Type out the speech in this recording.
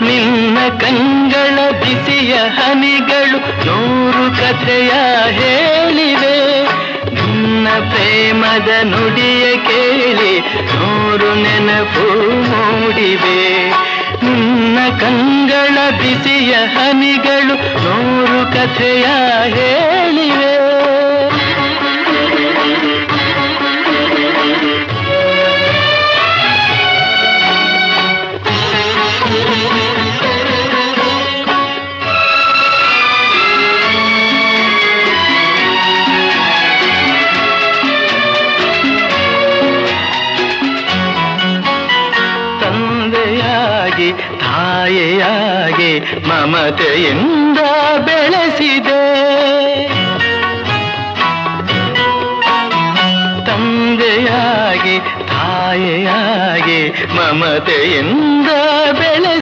ನಿನ್ನ ಕಂಗಳ ಬಿಸಿಯ ಹನಿಗಳು 100 ಕಥೆಯ ಹೇಳಿವೆ. ನಿನ್ನ ಪ್ರೇಮದ ನುಡಿಯ ಕೇಳಿ 100 ನೆನಪು ಮೂಡಿವೆ. ನಿನ್ನ ಕಂಗಳ ಬಿಸಿಯ ಹನಿಗಳು 100 ಕಥೆಯ ಹೇಳಿವೆ. ತಂದೆಯಾಗಿ ತಾಯಿಯಾಗಿ ಮಮತೆಯಿಂದ ಬೆಳೆಸಿದೆ. ತಂದೆಯಾಗಿ ತಾಯಿಯಾಗಿ ಮಮತೆಯಿಂದ ಬೆಳೆಸಿದೆ.